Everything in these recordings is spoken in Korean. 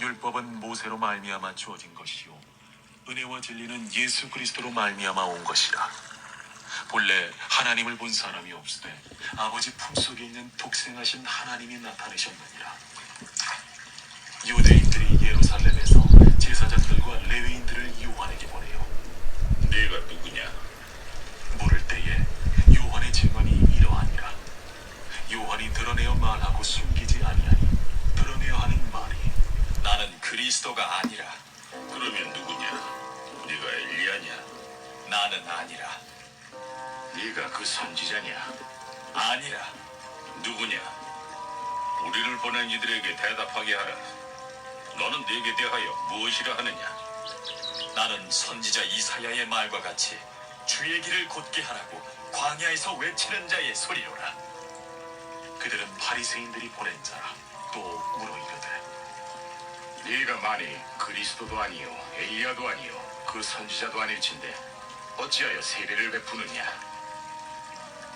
율법은 모세로 말미암아 주어진 것이요 은혜와 진리는 예수 그리스도로 말미암아 온 것이라. 본래 하나님을 본 사람이 없으되 아버지 품속에 있는 독생하신 하나님이 나타내셨느니라. 유대인들이 예루살렘에서 제사장들과 레위인들을 요한에게 보내요. 네가 누구냐? 물을 때에 요한의 증언이 이러하니라. 요한이 드러내어 말하고 숨기지 아니하니 드러내어 하는 말이 나는 그리스도가 아니라. 그러면 누구냐? 네가 엘리야냐? 나는 아니라. 네가 그 선지자냐? 아니라. 누구냐? 우리를 보낸 이들에게 대답하게 하라. 너는 네게 대하여 무엇이라 하느냐? 나는 선지자 이사야의 말과 같이 주의 길을 곧게 하라고 광야에서 외치는 자의 소리로라. 그들은 바리새인들이 보낸 자라. 또 물어 이르되 네가 만일 그리스도도 아니요 엘리야도 아니요 그 선지자도 아닐진데 어찌하여 세례를 베푸느냐?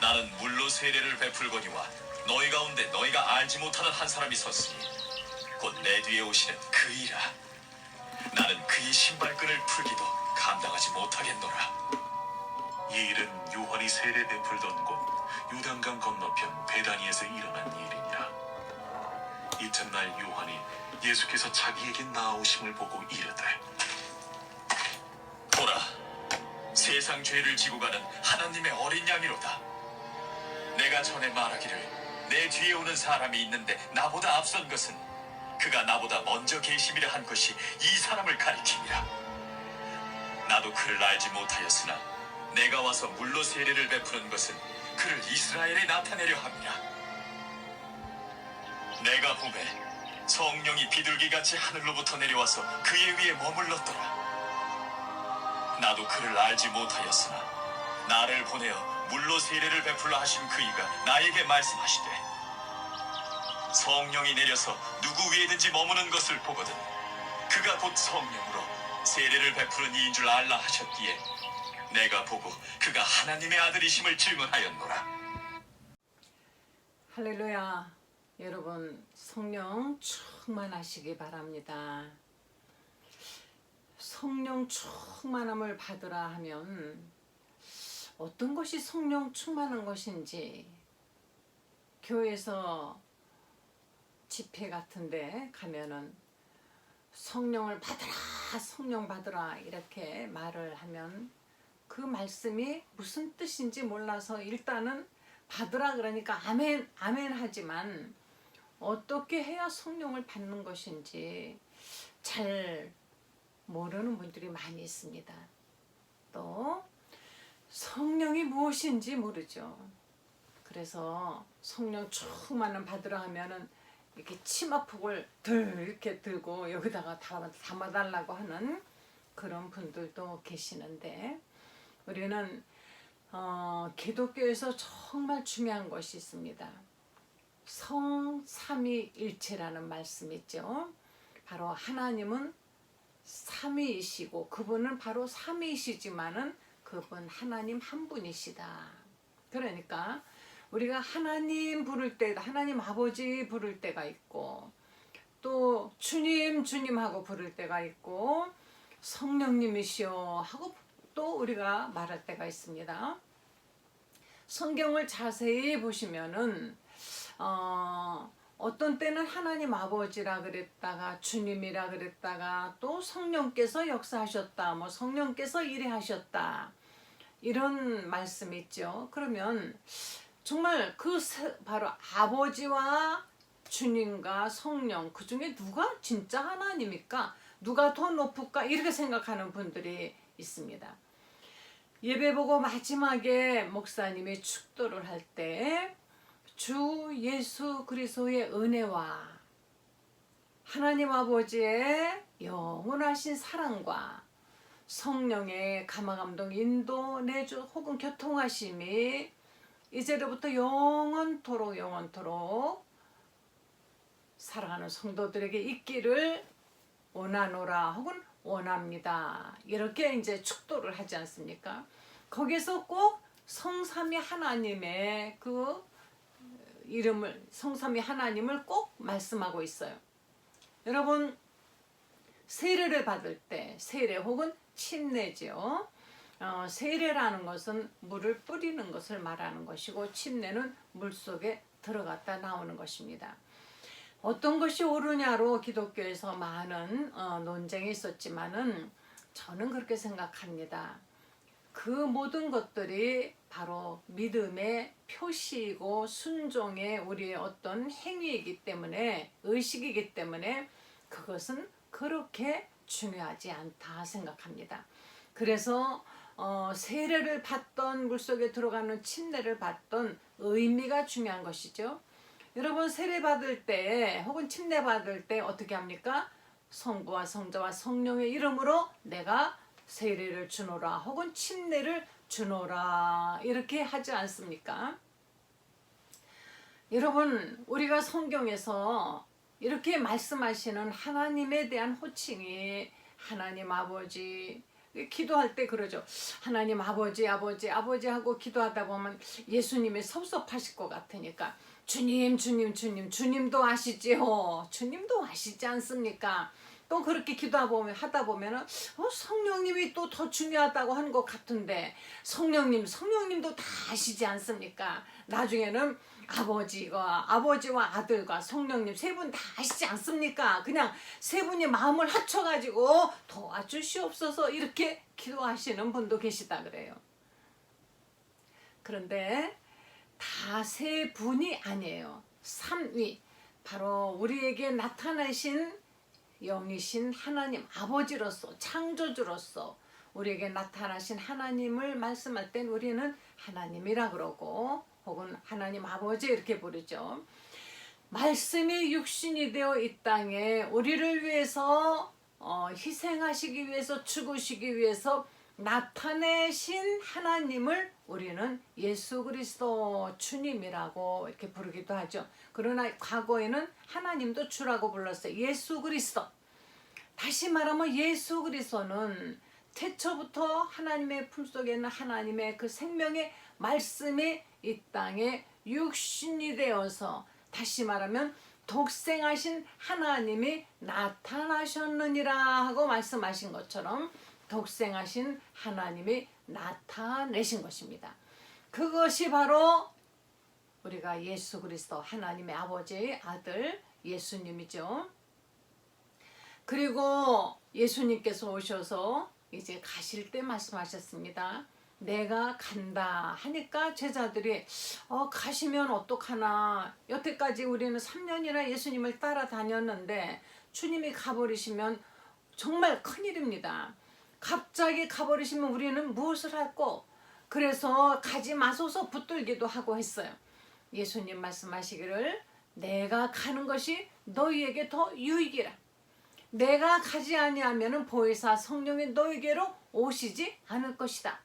나는 물로 세례를 베풀거니와 너희 가운데 너희가 알지 못하는 한 사람이 섰으니 곧 내 뒤에 오시는 그이라. 나는 그의 신발끈을 풀기도 감당하지 못하겠노라. 이 일은 요한이 세례 베풀던 곳 요단강 건너편 베다니에서 일어난 일이니라. 이튿날 요한이 예수께서 자기에게 나아오심을 보고 이르되 보라, 세상 죄를 지고 가는 하나님의 어린 양이로다. 내가 전에 말하기를 내 뒤에 오는 사람이 있는데 나보다 앞선 것은 그가 나보다 먼저 계심이라 한 것이 이 사람을 가리킴이라. 나도 그를 알지 못하였으나 내가 와서 물로 세례를 베푸는 것은 그를 이스라엘에 나타내려 함이라. 내가 보매 성령이 비둘기같이 하늘로부터 내려와서 그의 위에 머물렀더라. 나도 그를 알지 못하였으나 나를 보내어 물로 세례를 베풀라 하신 그이가 나에게 말씀하시되 성령이 내려서 누구 위에든지 머무는 것을 보거든 그가 곧 성령으로 세례를 베푸는 이인 줄 알라 하셨기에 내가 보고 그가 하나님의 아들이심을 증언하였노라. 할렐루야. 여러분 성령 충만하시기 바랍니다. 성령 충만함을 받으라 하면 어떤 것이 성령 충만한 것인지 교회에서 집회 같은데 가면은 성령을 받으라 성령 받으라 이렇게 말을 하면 그 말씀이 무슨 뜻인지 몰라서 일단은 받으라 그러니까 아멘 아멘 하지만 어떻게 해야 성령을 받는 것인지 잘 모르는 분들이 많이 있습니다. 또 성령이 무엇인지 모르죠. 그래서 성령 충만함 받으라 하면은 이렇게 치마폭을 이렇게 들고 여기다가 담아달라고 하는 그런 분들도 계시는데 우리는 기독교에서 정말 중요한 것이 있습니다. 성삼위일체라는 말씀이 있죠. 바로 하나님은 삼위이시고 그분은 바로 삼위이시지만은 그분 하나님 한 분이시다. 그러니까 우리가 하나님 부를 때 하나님 아버지 부를 때가 있고 또 주님 주님하고 부를 때가 있고 성령님이시여 하고 또 우리가 말할 때가 있습니다. 성경을 자세히 보시면은 어떤 때는 하나님 아버지라 그랬다가 주님이라 그랬다가 또 성령께서 역사하셨다 뭐 성령께서 일에 하셨다 이런 말씀이 있죠. 그러면 정말 바로 아버지와 주님과 성령 그 중에 누가 진짜 하나님일까? 누가 더 높을까? 이렇게 생각하는 분들이 있습니다. 예배 보고 마지막에 목사님이 축도를 할 때 주 예수 그리스도의 은혜와 하나님 아버지의 영원하신 사랑과 성령의 감화감동 인도 내주 혹은 교통하심이 이제로부터 영원토록 사랑하는 성도들에게 있기를 원하노라 혹은 원합니다. 이렇게 이제 축도를 하지 않습니까? 거기서 꼭 성삼위 하나님의 그 이름을 성삼위 하나님을 꼭 말씀하고 있어요. 여러분 세례를 받을 때, 세례 혹은 침례죠. 세례라는 것은 물을 뿌리는 것을 말하는 것이고, 침례는 물속에 들어갔다 나오는 것입니다. 어떤 것이 옳으냐로 기독교에서 많은 논쟁이 있었지만은 저는 그렇게 생각합니다. 그 모든 것들이 바로 믿음의 표시이고 순종의 우리의 어떤 행위이기 때문에, 의식이기 때문에 그것은 그렇게 중요하지 않다 생각합니다. 그래서 세례를 받던, 물속에 들어가는 침례를 받던 의미가 중요한 것이죠. 여러분, 세례 받을 때 혹은 침례 받을 때 어떻게 합니까? 성부와 성자와 성령의 이름으로 내가 세례를 주노라 혹은 침례를 주노라 이렇게 하지 않습니까? 여러분, 우리가 성경에서 이렇게 말씀하시는 하나님에 대한 호칭이 하나님 아버지, 기도할 때 그러죠. 하나님 아버지 아버지 아버지 하고 기도하다 보면 예수님이 섭섭하실 것 같으니까 주님 주님 주님, 주님도 아시지요. 주님도 아시지 않습니까? 또 그렇게 하다 보면은 성령님이 또 더 중요하다고 하는 것 같은데, 성령님도 다 아시지 않습니까? 나중에는 아버지와 아들과 성령님 세 분 다 아시지 않습니까? 그냥 세 분이 마음을 합쳐가지고 도와주시옵소서 이렇게 기도하시는 분도 계시다 그래요. 그런데 다 세 분이 아니에요. 삼위, 바로 우리에게 나타나신 영이신 하나님 아버지로서, 창조주로서 우리에게 나타나신 하나님을 말씀할 땐 우리는 하나님이라 그러고 혹은 하나님 아버지 이렇게 부르죠. 말씀이 육신이 되어 이 땅에 우리를 위해서 희생하시기 위해서, 죽으시기 위해서 나타내신 하나님을 우리는 예수 그리스도 주님이라고 이렇게 부르기도 하죠. 그러나 과거에는 하나님도 주라고 불렀어요. 예수 그리스도. 다시 말하면 예수 그리스도는 태초부터 하나님의 품속에 있는 하나님의 그 생명의 말씀이 이 땅에 육신이 되어서, 다시 말하면 독생하신 하나님이 나타나셨느니라 하고 말씀하신 것처럼 독생하신 하나님이 나타내신 것입니다. 그것이 바로 우리가 예수 그리스도, 하나님의 아버지, 아들 예수님이죠. 그리고 예수님께서 오셔서 이제 가실 때 말씀하셨습니다. 내가 간다 하니까 제자들이 가시면 어떡하나, 여태까지 우리는 3년이나 예수님을 따라다녔는데 주님이 가버리시면 정말 큰일입니다. 갑자기 가버리시면 우리는 무엇을 할꼬? 그래서 가지 마소서 붙들기도 하고 했어요. 예수님 말씀하시기를 내가 가는 것이 너희에게 더 유익이라. 내가 가지 아니하면 보혜사 성령이 너희에게로 오시지 않을 것이다.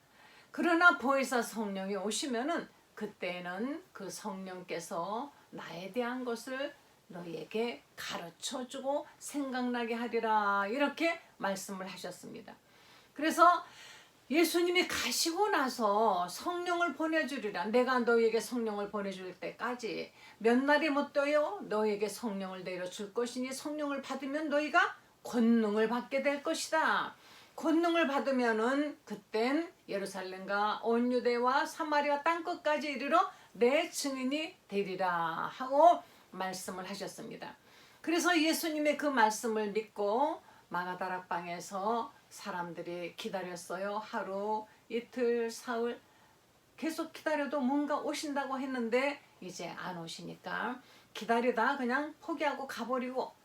그러나 보혜사 성령이 오시면은 그때는 그 성령께서 나에 대한 것을 너희에게 가르쳐주고 생각나게 하리라 이렇게 말씀을 하셨습니다. 그래서 예수님이 가시고 나서 성령을 보내주리라. 내가 너희에게 성령을 보내줄 때까지 몇 날이 못 되어 너희에게 성령을 내려줄 것이니 성령을 받으면 너희가 권능을 받게 될 것이다. 권능을 받으면은 그땐 예루살렘과 온 유대와 사마리아 땅끝까지 이르러 내 증인이 되리라 하고 말씀을 하셨습니다. 그래서 예수님의 그 말씀을 믿고 마가다락방에서 사람들이 기다렸어요. 하루, 이틀, 사흘 계속 기다려도 뭔가 오신다고 했는데 이제 안 오시니까 기다리다 그냥 포기하고 가버리고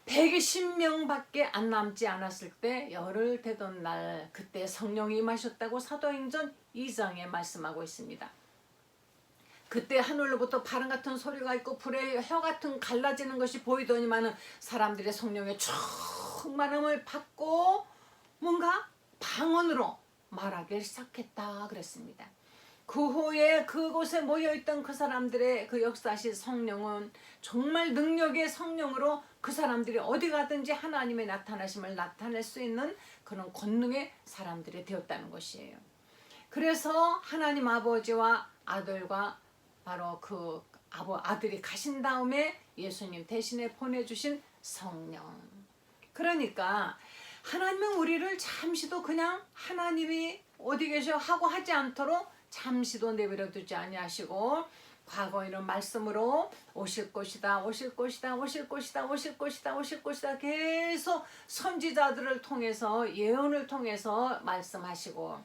120명밖에 안 남지 않았을 때 열흘 되던 날, 그때 성령이 임하셨다고 사도행전 2장에 말씀하고 있습니다. 그때 하늘로부터 바람 같은 소리가 있고 불의 혀 같은 갈라지는 것이 보이더니만은 사람들의 성령의 충만함을 받고 뭔가 방언으로 말하기 시작했다 그랬습니다. 그 후에 그곳에 모여있던 그 사람들의 그 역사하신 성령은 정말 능력의 성령으로 그 사람들이 어디 가든지 하나님의 나타나심을 나타낼 수 있는 그런 권능의 사람들이 되었다는 것이에요. 그래서 하나님 아버지와 아들과 바로 그 아들이 가신 다음에 예수님 대신에 보내주신 성령. 그러니까 하나님은 우리를 잠시도 그냥 하나님이 어디 계셔 하고 하지 않도록 잠시도 내버려 두지 아니하시고 과거에는 말씀으로 오실 것이다, 오실 것이다, 오실 것이다, 오실 것이다, 오실 것이다 계속 선지자들을 통해서 예언을 통해서 말씀하시고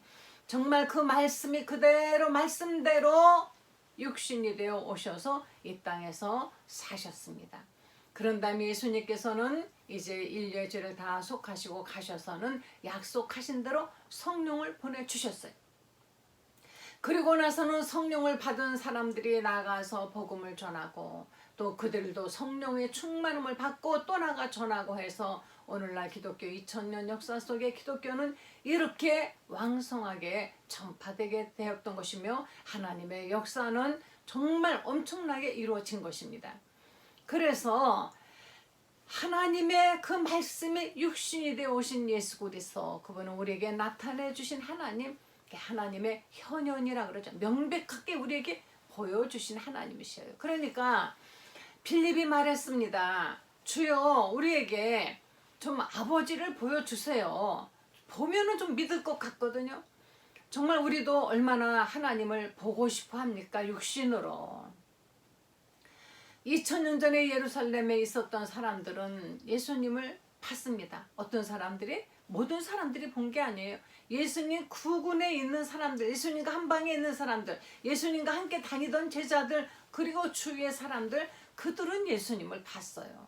정말 그 말씀이 그대로 말씀대로 육신이 되어 오셔서 이 땅에서 사셨습니다. 그런 다음에 예수님께서는 이제 인류의 죄를 다 속하시고 가셔서는 약속하신 대로 성령을 보내주셨어요. 그리고 나서는 성령을 받은 사람들이 나가서 복음을 전하고 또 그들도 성령의 충만함을 받고 또 나가 전하고 해서 오늘날 기독교 2000년 역사 속에 기독교는 이렇게 왕성하게 전파되게 되었던 것이며 하나님의 역사는 정말 엄청나게 이루어진 것입니다. 그래서 하나님의 그 말씀이 육신이 되어 오신 예수 그리스도, 그분은 우리에게 나타내 주신 하나님, 하나님의 현현이라 그러죠. 명백하게 우리에게 보여주신 하나님이셔요. 그러니까 빌립이 말했습니다. 주여 우리에게 좀 아버지를 보여주세요. 보면은 좀 믿을 것 같거든요. 정말 우리도 얼마나 하나님을 보고 싶어 합니까? 육신으로. 2000년 전에 예루살렘에 있었던 사람들은 예수님을 봤습니다. 어떤 사람들이? 모든 사람들이 본 게 아니에요. 예수님 구군에 있는 사람들, 예수님과 한 방에 있는 사람들, 예수님과 함께 다니던 제자들, 그리고 주위의 사람들, 그들은 예수님을 봤어요.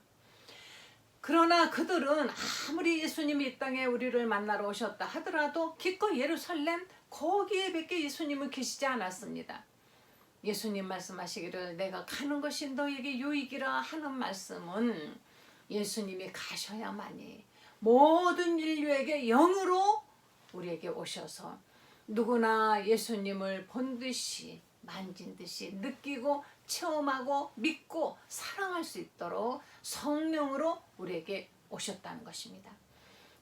그러나 그들은 아무리 예수님이 이 땅에 우리를 만나러 오셨다 하더라도 기껏 예루살렘 거기에 밖에 예수님은 계시지 않았습니다. 예수님 말씀하시기를 내가 가는 것이 너에게 유익이라 하는 말씀은 예수님이 가셔야만이 모든 인류에게 영으로 우리에게 오셔서 누구나 예수님을 본 듯이 만진 듯이 느끼고 체험하고 믿고 사랑할 수 있도록 성령으로 우리에게 오셨다는 것입니다.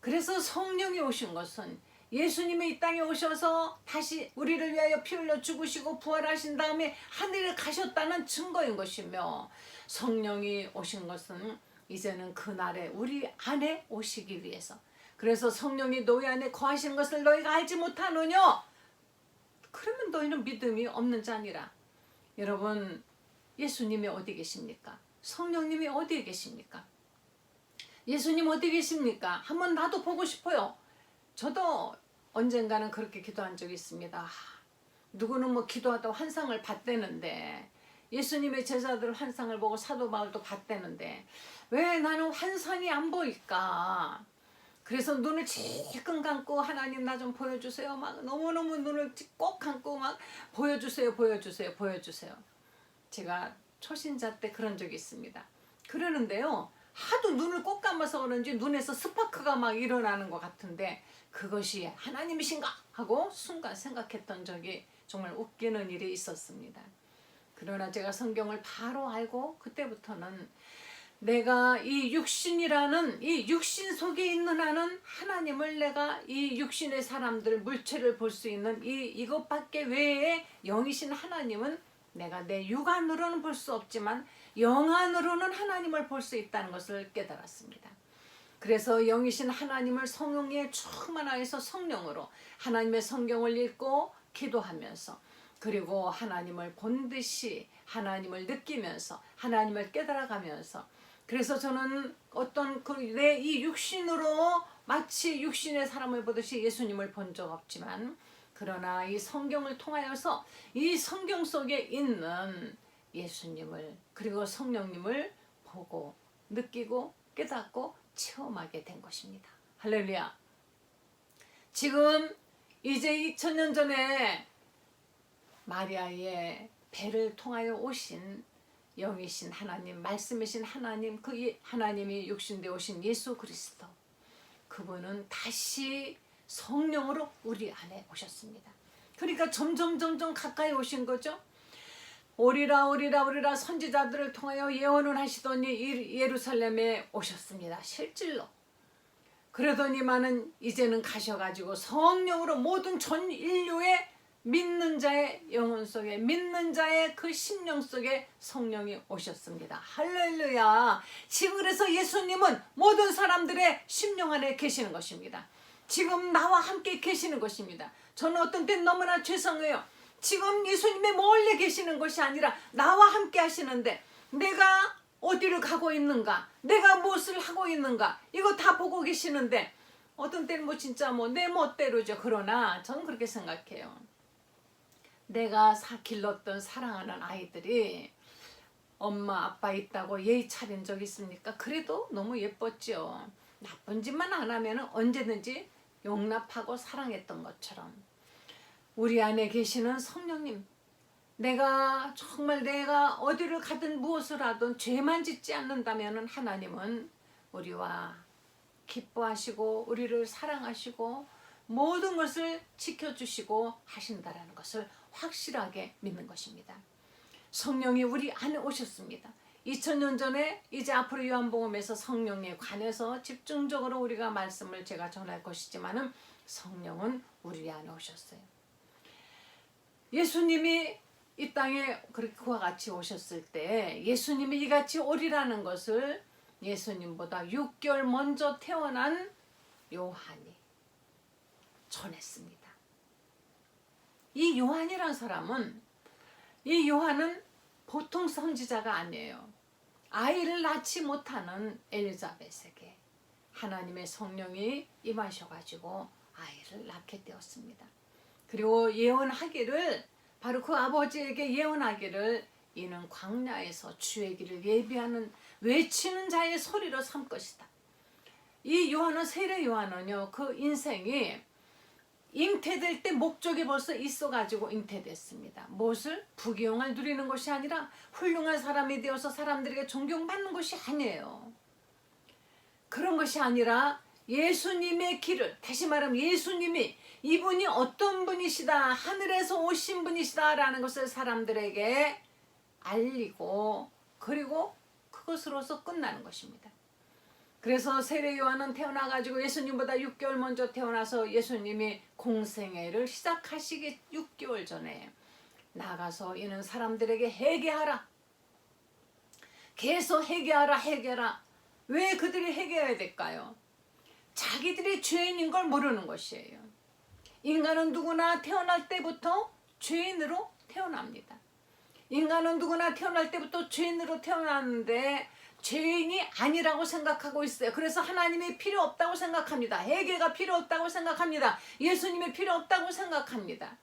그래서 성령이 오신 것은 예수님이 이 땅에 오셔서 다시 우리를 위하여 피 흘려 죽으시고 부활하신 다음에 하늘에 가셨다는 증거인 것이며, 성령이 오신 것은 이제는 그날에 우리 안에 오시기 위해서, 그래서 성령이 너희 안에 거하시는 것을 너희가 알지 못하느냐? 그러면 너희는 믿음이 없는 자니라. 여러분, 예수님이 어디 계십니까? 성령님이 어디에 계십니까? 예수님 어디 계십니까? 한번 나도 보고 싶어요. 저도 언젠가는 그렇게 기도한 적이 있습니다. 누구는 뭐 기도하다 환상을 봤대는데, 예수님의 제자들 환상을 보고 사도 바울도 봤대는데 왜 나는 환상이 안 보일까? 그래서 눈을 찔끔 감고 하나님 나 좀 보여주세요. 막 너무너무 눈을 꼭 감고 막 보여주세요, 보여주세요, 보여주세요. 제가 초신자 때 그런 적이 있습니다. 그러는데요, 하도 눈을 꼭 감아서 그런지 눈에서 스파크가 막 일어나는 것 같은데 그것이 하나님이신가 하고 순간 생각했던 적이 정말 웃기는 일이 있었습니다. 그러나 제가 성경을 바로 알고 그때부터는 내가 이 육신이라는 이 육신 속에 있는 한은 하나님을, 내가 이 육신의 사람들 물체를 볼 수 있는 이것밖에 외에 영이신 하나님은 내가 내 육안으로는 볼 수 없지만 영안으로는 하나님을 볼 수 있다는 것을 깨달았습니다. 그래서 영이신 하나님을 성령에 충만하여서 성령으로 하나님의 성경을 읽고 기도하면서, 그리고 하나님을 본 듯이 하나님을 느끼면서 하나님을 깨달아가면서, 그래서 저는 어떤 내 이 육신으로 마치 육신의 사람을 보듯이 예수님을 본 적 없지만, 그러나 이 성경을 통하여서 이 성경 속에 있는 예수님을 그리고 성령님을 보고 느끼고 깨닫고 체험하게 된 것입니다. 할렐루야. 지금 이제 2000년 전에 마리아의 배를 통하여 오신 영이신 하나님, 말씀이신 하나님, 그 하나님이 육신되어 오신 예수 그리스도, 그분은 다시 성령으로 우리 안에 오셨습니다. 그러니까 점점 가까이 오신 거죠. 오리라 오리라 오리라 선지자들을 통하여 예언을 하시더니 예루살렘에 오셨습니다. 실질로. 그러더니만은 이제는 가셔가지고 성령으로 모든 전 인류에 믿는 자의 영혼 속에, 믿는 자의 그 심령 속에 성령이 오셨습니다. 할렐루야. 지금 그래서 예수님은 모든 사람들의 심령 안에 계시는 것입니다. 지금 나와 함께 계시는 것입니다. 저는 어떤 때 너무나 죄송해요. 지금 예수님이 멀리 계시는 것이 아니라 나와 함께 하시는데 내가 어디를 가고 있는가, 내가 무엇을 하고 있는가, 이거 다 보고 계시는데 어떤 때는 뭐 진짜 뭐 내 멋대로죠. 그러나 저는 그렇게 생각해요. 내가 길렀던 사랑하는 아이들이 엄마 아빠 있다고 예의 차린 적 있습니까? 그래도 너무 예뻤죠. 나쁜 짓만 안 하면 언제든지 용납하고 사랑했던 것처럼 우리 안에 계시는 성령님, 정말 내가 어디를 가든 무엇을 하든 죄만 짓지 않는다면 하나님은 우리와 기뻐하시고 우리를 사랑하시고 모든 것을 지켜주시고 하신다라는 것을 확실하게 믿는 것입니다. 성령이 우리 안에 오셨습니다. 2000년 전에 이제 앞으로 요한복음에서 성령에 관해서 집중적으로 우리가 말씀을 제가 전할 것이지만은 성령은 우리 안에 오셨어요. 예수님이 이 땅에 그와 같이 오셨을 때 예수님이 이같이 오리라는 것을 예수님보다 6개월 먼저 태어난 요한이 전했습니다. 이 요한이란 사람은, 이 요한은 보통 선지자가 아니에요. 아이를 낳지 못하는 엘리자벳에게 하나님의 성령이 임하셔가지고 아이를 낳게 되었습니다. 그리고 예언하기를, 바로 그 아버지에게 예언하기를 이는 광야에서 주의 길을 예비하는 외치는 자의 소리로 삼 것이다. 이 요한은, 세례 요한은요, 그 인생이 잉태될 때 목적이 벌써 있어가지고 잉태됐습니다. 무엇을? 부귀영화를 누리는 것이 아니라 훌륭한 사람이 되어서 사람들에게 존경받는 것이 아니에요. 그런 것이 아니라 예수님의 길을, 다시 말하면 예수님이 이분이 어떤 분이시다, 하늘에서 오신 분이시다라는 것을 사람들에게 알리고, 그리고 그것으로서 끝나는 것입니다. 그래서 세례 요한은 태어나가지고 예수님보다 6개월 먼저 태어나서 예수님이 공생애를 시작하시기 6개월 전에 나가서 이는 사람들에게 회개하라, 계속 회개하라. 왜 그들이 회개해야 될까요? 자기들이 죄인인 걸 모르는 것이에요. 인간은 누구나 태어날 때부터 죄인으로 태어납니다. 인간은 누구나 태어날 때부터 죄인으로 태어났는데 죄인이 아니라고 생각하고 있어요. 그래서 하나님이 필요 없다고 생각합니다. 회개가 필요 없다고 생각합니다. 예수님이 필요 없다고 생각합니다.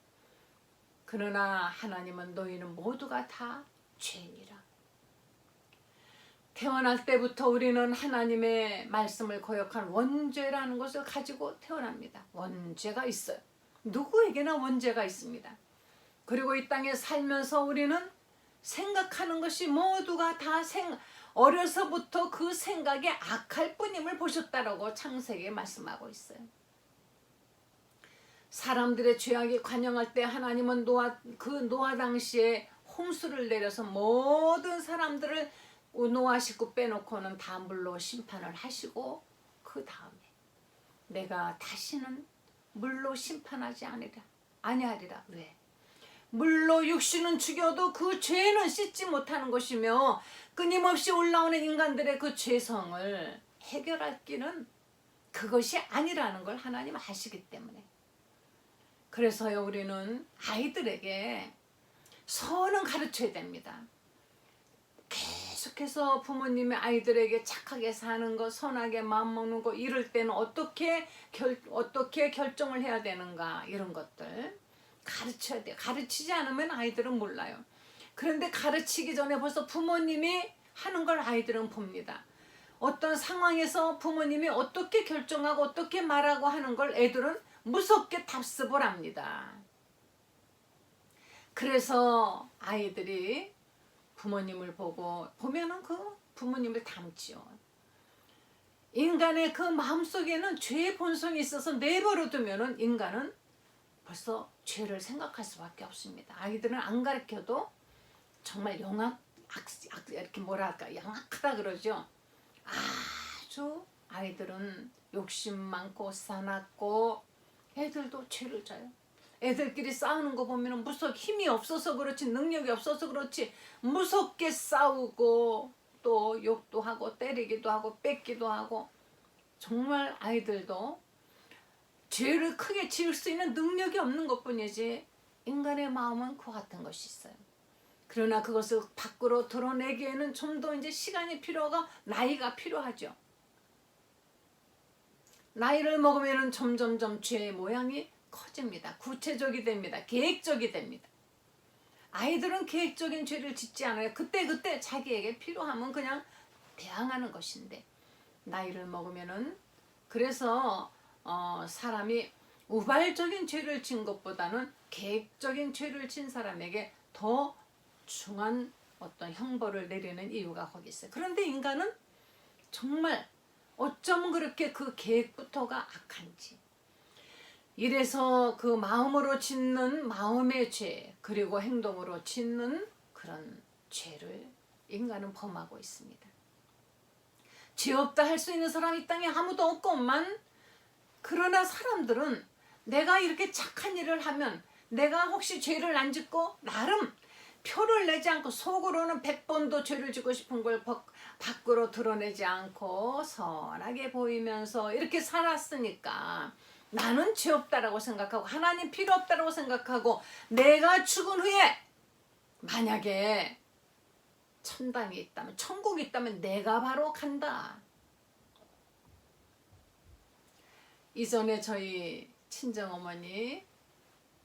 그러나 하나님은 너희는 모두가 다 죄인이라. 태어날 때부터 우리는 하나님의 말씀을 거역한 원죄라는 것을 가지고 태어납니다. 원죄가 있어요. 누구에게나 원죄가 있습니다. 그리고 이 땅에 살면서 우리는 생각하는 것이 모두가 다 어려서부터 그 생각이 악할 뿐임을 보셨다라고 창세기에 말씀하고 있어요. 사람들의 죄악이 관영할 때 하나님은 노아 당시에 홍수를 내려서 모든 사람들을 노아 식구 빼놓고는 다 물로 심판을 하시고 그 다음에 내가 다시는 물로 심판하지 아니하리라. 왜? 물로 육신은 죽여도 그 죄는 씻지 못하는 것이며 끊임없이 올라오는 인간들의 그 죄성을 해결할 길은 그것이 아니라는 걸 하나님 아시기 때문에. 그래서요, 우리는 아이들에게 선은 가르쳐야 됩니다. 계속해서 부모님의 아이들에게 착하게 사는 거, 선하게 마음먹는 거, 이럴 때는 어떻게 결정을 해야 되는가, 이런 것들 가르쳐야 돼요. 가르치지 않으면 아이들은 몰라요. 그런데 가르치기 전에 벌써 부모님이 하는 걸 아이들은 봅니다. 어떤 상황에서 부모님이 어떻게 결정하고 어떻게 말하고 하는 걸 애들은 무섭게 답습을 합니다. 그래서 아이들이 부모님을 보면은 그 부모님을 닮지요. 인간의 그 마음속에는 죄의 본성이 있어서 내버려 두면은 인간은 벌써 죄를 생각할 수밖에 없습니다. 아이들은 안 가르쳐도 정말 이렇게 뭐랄까, 영악하다 그러죠. 아주 아이들은 욕심 많고 사납고 애들도 죄를 져요. 애들끼리 싸우는 거 보면 힘이 없어서 그렇지, 능력이 없어서 그렇지 무섭게 싸우고 또 욕도 하고 때리기도 하고 뺏기도 하고, 정말 아이들도 죄를 크게 지을 수 있는 능력이 없는 것뿐이지 인간의 마음은 그와 같은 것이 있어요. 그러나 그것을 밖으로 드러내기에는 좀 더 이제 시간이 필요하고 나이가 필요하죠. 나이를 먹으면 점점점 죄의 모양이 커집니다. 구체적이 됩니다. 계획적이 됩니다. 아이들은 계획적인 죄를 짓지 않아요. 그때그때 자기에게 필요하면 그냥 대항하는 것인데, 나이를 먹으면은, 그래서 사람이 우발적인 죄를 진 것보다는 계획적인 죄를 진 사람에게 더 중한 어떤 형벌을 내리는 이유가 거기 있어요. 그런데 인간은 정말 어쩜 그렇게 그 계획부터가 악한지, 이래서 그 마음으로 짓는 마음의 죄, 그리고 행동으로 짓는 그런 죄를 인간은 범하고 있습니다. 죄 없다 할 수 있는 사람이 이 땅에 아무도 없건만, 그러나 사람들은 내가 이렇게 착한 일을 하면, 내가 혹시 죄를 안 짓고 나름 표를 내지 않고 속으로는 100번도 죄를 짓고 싶은 걸 밖으로 드러내지 않고 선하게 보이면서 이렇게 살았으니까 나는 죄 없다라고 생각하고 하나님 필요 없다라고 생각하고, 내가 죽은 후에 만약에 천당이 있다면, 천국이 있다면 내가 바로 간다. 이전에 저희 친정어머니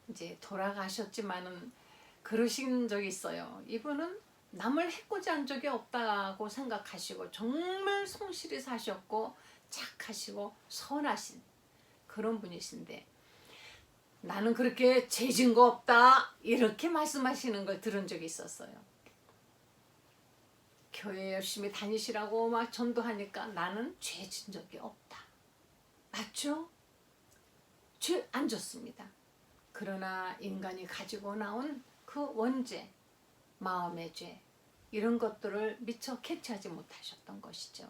이제 돌아가셨지만은 그러신 적이 있어요. 이분은 남을 해코지 한 적이 없다고 생각하시고 정말 성실히 사셨고 착하시고 선하신 그런 분이신데, 나는 그렇게 죄진 거 없다 이렇게 말씀하시는 걸 들은 적이 있었어요. 교회 열심히 다니시라고 막 전도하니까 나는 죄진 적이 없다. 맞죠? 죄 안 졌습니다. 그러나 인간이 가지고 나온 그 원죄, 마음의 죄, 이런 것들을 미처 캐치하지 못하셨던 것이죠.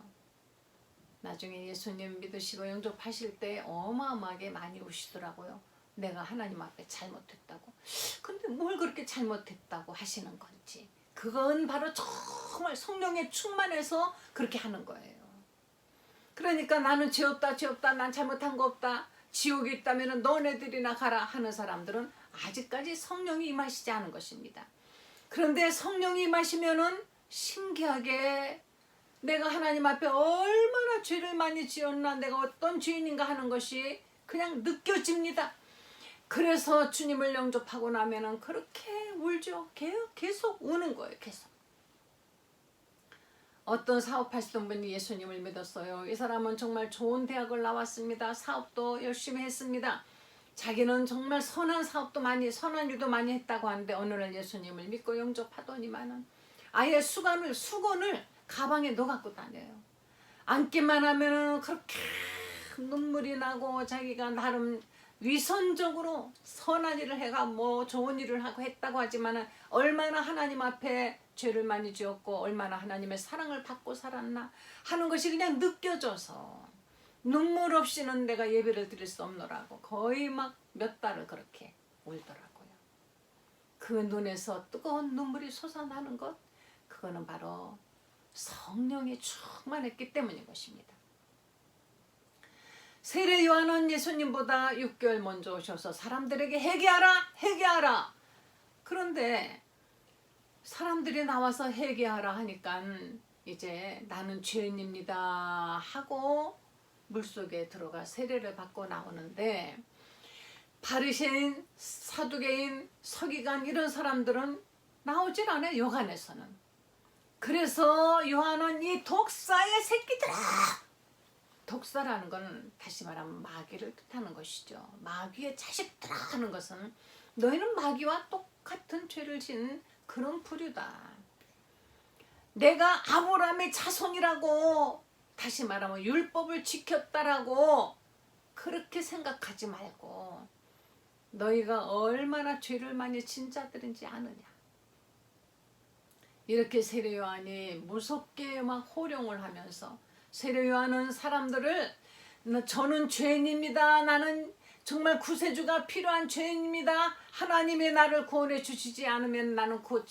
나중에 예수님 믿으시고 영접하실 때 어마어마하게 많이 우시더라고요. 내가 하나님 앞에 잘못했다고. 근데 뭘 그렇게 잘못했다고 하시는 건지, 그건 바로 정말 성령에 충만해서 그렇게 하는 거예요. 그러니까 나는 죄 없다, 죄 없다, 난 잘못한 거 없다, 지옥이 있다면 너네들이나 가라 하는 사람들은 아직까지 성령이 임하시지 않은 것입니다. 그런데 성령이 임하시면은 신기하게 내가 하나님 앞에 얼마나 죄를 많이 지었나, 내가 어떤 죄인인가 하는 것이 그냥 느껴집니다. 그래서 주님을 영접하고 나면은 그렇게 울죠. 계속 우는 거예요. 계속. 어떤 사업하시던 분이 예수님을 믿었어요. 이 사람은 정말 좋은 대학을 나왔습니다. 사업도 열심히 했습니다. 자기는 정말 선한 사업도 많이, 선한 일도 많이 했다고 하는데, 어느 날 예수님을 믿고 영접하더니만은 아예 수건을 가방에 넣어 갖고 다녀요. 앉기만 하면은 그렇게 눈물이 나고, 자기가 나름 위선적으로 선한 일을 해가 뭐 좋은 일을 하고 했다고 하지만은 얼마나 하나님 앞에 죄를 많이 지었고 얼마나 하나님의 사랑을 받고 살았나 하는 것이 그냥 느껴져서 눈물 없이는 내가 예배를 드릴 수 없노라고 거의 막 몇 달을 그렇게 울더라고요. 그 눈에서 뜨거운 눈물이 솟아나는 것, 그거는 바로 성령이 충만했기 때문인 것입니다. 세례 요한은 예수님보다 6개월 먼저 오셔서 사람들에게 회개하라. 그런데 사람들이 나와서 회개하라 하니까 이제 나는 죄인입니다 하고 물속에 들어가 세례를 받고 나오는데, 바리새인, 사두개인, 서기관 이런 사람들은 나오질 않아요. 요한에서는. 그래서 요한은 이 독사의 새끼들아, 독사라는 것은 다시 말하면 마귀를 뜻하는 것이죠. 마귀의 자식들아 하는 것은 너희는 마귀와 똑같은 죄를 지은 그런 부류다. 내가 아브라함의 자손이라고, 다시 말하면 율법을 지켰다라고 그렇게 생각하지 말고 너희가 얼마나 죄를 많이 진 자들인지 아느냐. 이렇게 세례 요한이 무섭게 막 호령을 하면서, 세례 요한은 사람들을 저는 죄인입니다, 나는 정말 구세주가 필요한 죄인입니다. 하나님이 나를 구원해 주시지 않으면 나는 그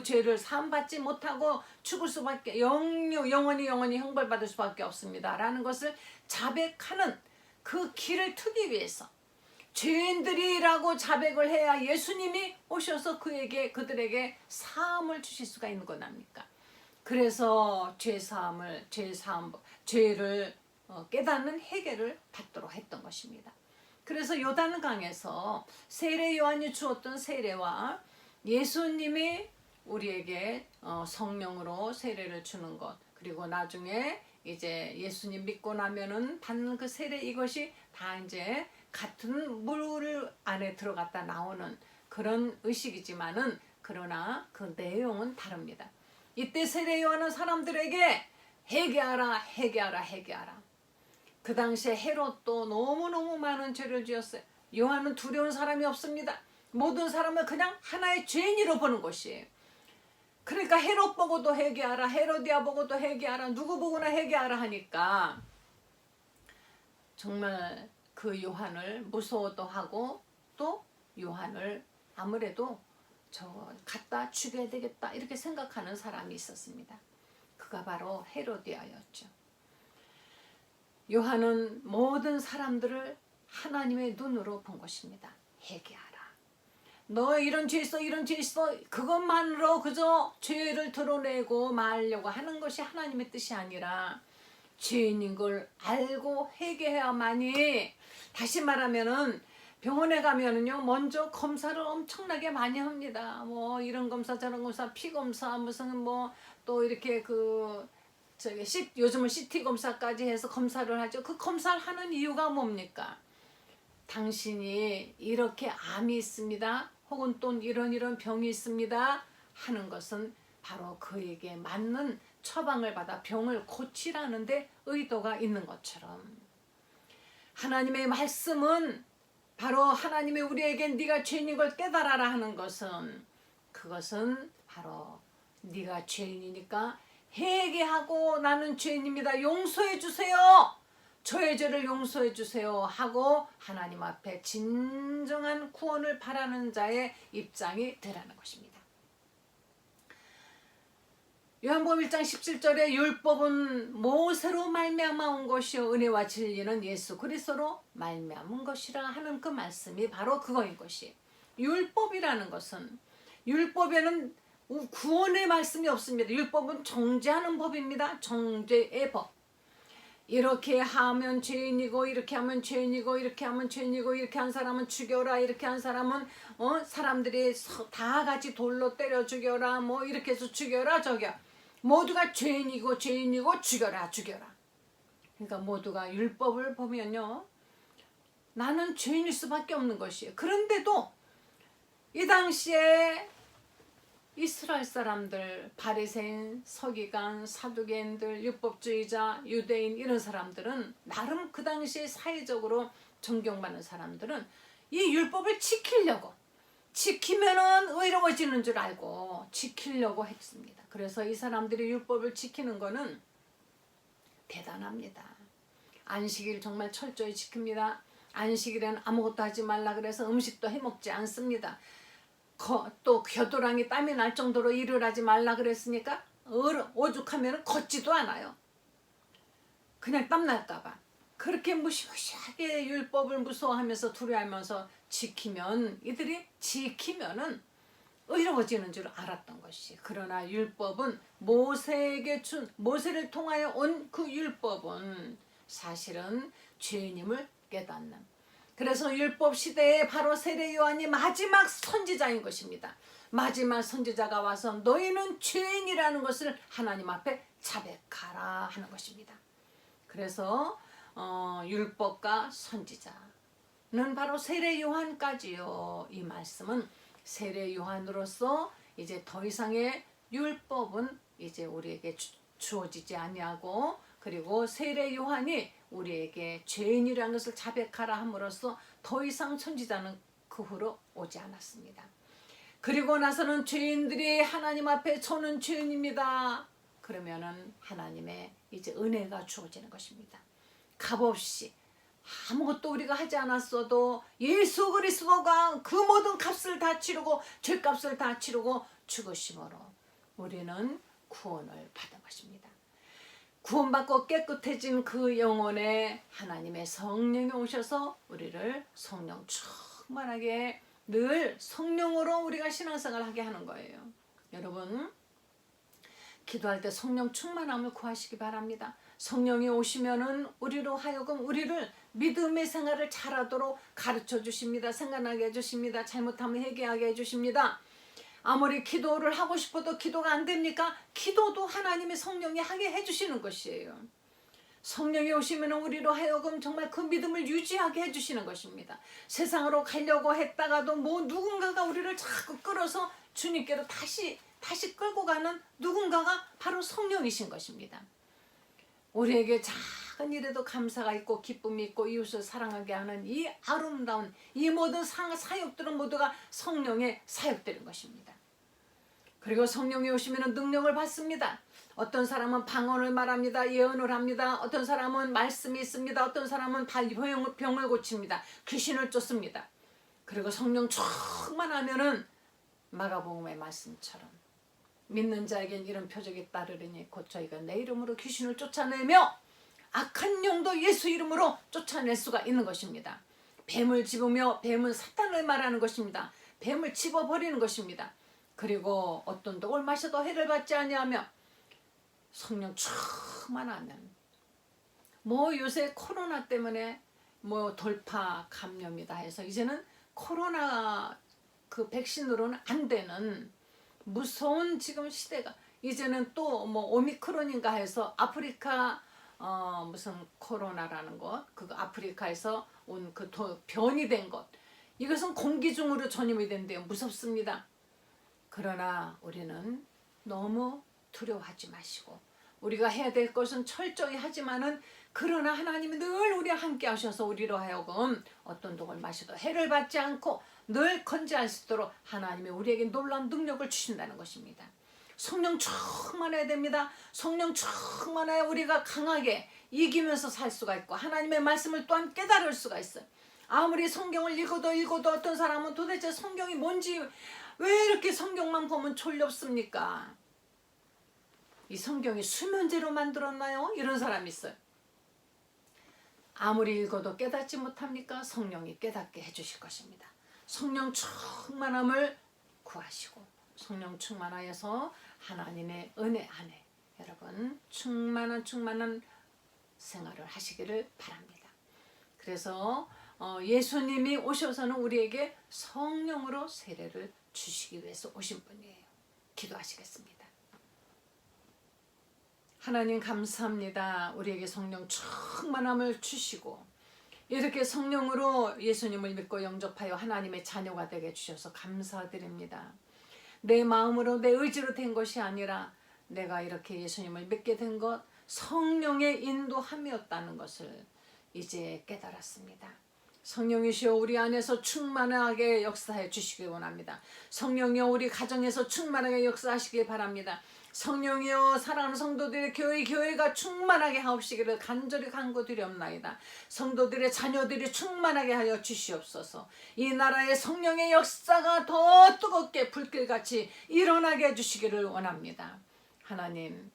죄를 사함 받지 못하고 죽을 수밖에 영원히 형벌받을 수밖에 없습니다. 라는 것을 자백하는 그 길을 트기 위해서 죄인들이라고 자백을 해야 예수님이 오셔서 그들에게 사함을 주실 수가 있는 것 아닙니까? 그래서 죄를 깨닫는 회개를 받도록 했던 것입니다. 그래서 요단강에서 세례 요한이 주었던 세례와 예수님이 우리에게 성령으로 세례를 주는 것, 그리고 나중에 이제 예수님 믿고 나면은 받는 그 세례, 이것이 다 이제 같은 물 안에 들어갔다 나오는 그런 의식이지만은, 그러나 그 내용은 다릅니다. 이때 세례 요한은 사람들에게 회개하라. 그 당시에 헤롯도 너무너무 많은 죄를 지었어요. 요한은 두려운 사람이 없습니다. 모든 사람을 그냥 하나의 죄인으로 보는 것이에요. 그러니까 헤롯 보고도 회개하라, 헤로디아 보고도 회개하라, 누구 보고나 회개하라 하니까 정말 그 요한을 무서워도 하고, 또 요한을 아무래도 갖다 죽여야 되겠다 이렇게 생각하는 사람이 있었습니다. 그가 바로 헤로디아였죠. 요한은 모든 사람들을 하나님의 눈으로 본 것입니다. 회개하라. 너 이런 죄 있어, 이런 죄 있어. 그것만으로 그저 죄를 드러내고 말려고 하는 것이 하나님의 뜻이 아니라 죄인인 걸 알고 회개해야만이, 다시 말하면은 병원에 가면은요, 먼저 검사를 엄청나게 많이 합니다. 뭐 이런 검사 저런 검사, 피 검사, 무슨 뭐 또 이렇게 요즘은 CT 검사까지 해서 검사를 하죠. 그 검사를 하는 이유가 뭡니까? 당신이 이렇게 암이 있습니다, 혹은 또 이런 병이 있습니다 하는 것은 바로 그에게 맞는 처방을 받아 병을 고치라는 데 의도가 있는 것처럼, 하나님의 말씀은 바로 하나님이 우리에게 네가 죄인인 걸 깨달아라 하는 것은, 그것은 바로 네가 죄인이니까 회개하고 나는 죄인입니다, 용서해 주세요, 저의 죄를 용서해 주세요 하고 하나님 앞에 진정한 구원을 바라는 자의 입장이 되라는 것입니다. 요한복음 1장 17절에 율법은 모세로 말미암아 온 것이요 은혜와 진리는 예수 그리스도로 말미암은 것이라 하는 그 말씀이 바로 그거인 것이, 율법이라는 것은, 율법에는 구원의 말씀이 없습니다. 율법은 정죄하는 법입니다. 정죄의 법. 이렇게 하면 죄인이고, 이렇게 하면 죄인이고, 이렇게 하면 죄인이고, 이렇게 한 사람은 죽여라, 이렇게 한 사람은 사람들이 다 같이 돌로 때려 죽여라, 뭐 이렇게 해서 죽여라, 모두가 죄인이고 죽여라. 그러니까 모두가 율법을 보면요, 나는 죄인일 수밖에 없는 것이에요. 그런데도 이 당시에 이스라엘 사람들, 바리새인, 서기관, 사두개인들, 율법주의자, 유대인, 이런 사람들은 나름 그 당시에 사회적으로 존경받는 사람들은 이 율법을 지키면은 의로워지는 줄 알고 지키려고 했습니다. 그래서 이 사람들이 율법을 지키는 거는 대단합니다. 안식일 정말 철저히 지킵니다. 안식일에는 아무것도 하지 말라 그래서 음식도 해먹지 않습니다. 또 겨드랑이 땀이 날 정도로 일을 하지 말라 그랬으니까 오죽하면 걷지도 않아요. 그냥 땀 날까봐. 그렇게 무시무시하게 율법을 무서워하면서 두려워하면서 이들이 지키면은 의로워지는 줄 알았던 것이. 그러나 율법은 모세를 통하여 온 그 율법은 사실은 죄인임을 깨닫는, 그래서 율법 시대에 바로 세례 요한이 마지막 선지자인 것입니다. 마지막 선지자가 와서 너희는 죄인이라는 것을 하나님 앞에 자백하라 하는 것입니다. 그래서 율법과 선지자는 바로 세례 요한까지요. 이 말씀은 세례 요한으로서 이제 더 이상의 율법은 이제 우리에게 주어지지 아니하고, 그리고 세례 요한이 우리에게 죄인이라는 것을 자백하라 함으로써 더 이상 선지자는 그 후로 오지 않았습니다. 그리고 나서는 죄인들이 하나님 앞에 저는 죄인입니다. 그러면은 하나님의 이제 은혜가 주어지는 것입니다. 값없이 아무것도 우리가 하지 않았어도 예수 그리스도가 그 모든 값을 다 치르고 죄값을 다 치르고 죽으심으로 우리는 구원을 받은 것입니다. 구원받고 깨끗해진 그 영혼에 하나님의 성령이 오셔서 우리를 성령 충만하게 늘 성령으로 우리가 신앙생활을 하게 하는 거예요. 여러분, 기도할 때 성령 충만함을 구하시기 바랍니다. 성령이 오시면은 우리로 하여금 우리를 믿음의 생활을 잘하도록 가르쳐 주십니다. 생각나게 해주십니다. 잘못하면 회개하게 해주십니다. 아무리 기도를 하고 싶어도 기도가 안 됩니까? 기도도 하나님의 성령이 하게 해주시는 것이에요. 성령이 오시면 우리로 하여금 정말 그 믿음을 유지하게 해주시는 것입니다. 세상으로 가려고 했다가도 뭐 누군가가 우리를 자꾸 끌어서 주님께로 다시 끌고 가는 누군가가 바로 성령이신 것입니다. 우리에게 작은 일에도 감사가 있고 기쁨이 있고 이웃을 사랑하게 하는 이 아름다운 이 모든 사역들은 모두가 성령의 사역들인 것입니다. 그리고 성령이 오시면 능력을 받습니다. 어떤 사람은 방언을 말합니다. 예언을 합니다. 어떤 사람은 말씀이 있습니다. 어떤 사람은 병을 고칩니다. 귀신을 쫓습니다. 그리고 성령 충만하면은 마가복음의 말씀처럼 믿는 자에겐 이런 표적이 따르리니 곧 저희가 내 이름으로 귀신을 쫓아내며 악한 영도 예수 이름으로 쫓아낼 수가 있는 것입니다. 뱀을 집으며 뱀은 사탄을 말하는 것입니다. 뱀을 집어버리는 것입니다. 그리고 어떤 독을 마셔도 해를 받지 아니하며 성령 충만하면 뭐 요새 코로나 때문에 뭐 돌파 감염이다 해서 이제는 코로나 그 백신으로는 안 되는 무서운 지금 시대가 이제는 또 뭐 오미크론인가 해서 아프리카 무슨 코로나라는 것 그거 아프리카에서 온 그 변이 된 것 이것은 공기 중으로 전염이 된대요. 무섭습니다. 그러나 우리는 너무 두려워하지 마시고 우리가 해야 될 것은 철저히 하지만은 그러나 하나님이 늘 우리와 함께 하셔서 우리로 하여금 어떤 독을 마셔도 해를 받지 않고 늘 건지할 수 있도록 하나님이 우리에게 놀라운 능력을 주신다는 것입니다. 성령 충만해야 됩니다. 성령 충만해야 우리가 강하게 이기면서 살 수가 있고 하나님의 말씀을 또한 깨달을 수가 있어요. 아무리 성경을 읽어도 어떤 사람은 도대체 성경이 뭔지 왜 이렇게 성경만 보면 졸렵습니까? 이 성경이 수면제로 만들었나요? 이런 사람이 있어요. 아무리 읽어도 깨닫지 못합니까? 성령이 깨닫게 해주실 것입니다. 성령 충만함을 구하시고 성령 충만하여서 하나님의 은혜 안에 여러분 충만한 생활을 하시기를 바랍니다. 그래서 예수님이 오셔서는 우리에게 성령으로 세례를 주시기 위해서 오신 분이에요. 기도하시겠습니다. 하나님 감사합니다. 우리에게 성령 충만함을 주시고 이렇게 성령으로 예수님을 믿고 영접하여 하나님의 자녀가 되게 해주셔서 감사드립니다. 내 마음으로 내 의지로 된 것이 아니라 내가 이렇게 예수님을 믿게 된 것 성령의 인도함이었다는 것을 이제 깨달았습니다. 성령이시여 우리 안에서 충만하게 역사해 주시기 원합니다. 성령이여 우리 가정에서 충만하게 역사하시기 바랍니다. 성령이여 사랑하는 성도들의 교회가 충만하게 하옵시기를 간절히 간구드리옵나이다. 성도들의 자녀들이 충만하게 하여 주시옵소서. 이 나라의 성령의 역사가 더 뜨겁게 불길같이 일어나게 해주시기를 원합니다. 하나님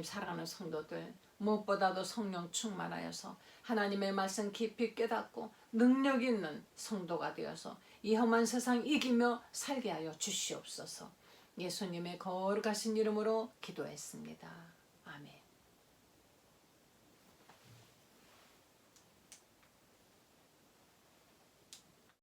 사랑하는 성도들 무엇보다도 성령 충만하여서 하나님의 말씀 깊이 깨닫고 능력 있는 성도가 되어서 이 험한 세상 이기며 살게 하여 주시옵소서. 예수님의 거룩하신 이름으로 기도했습니다.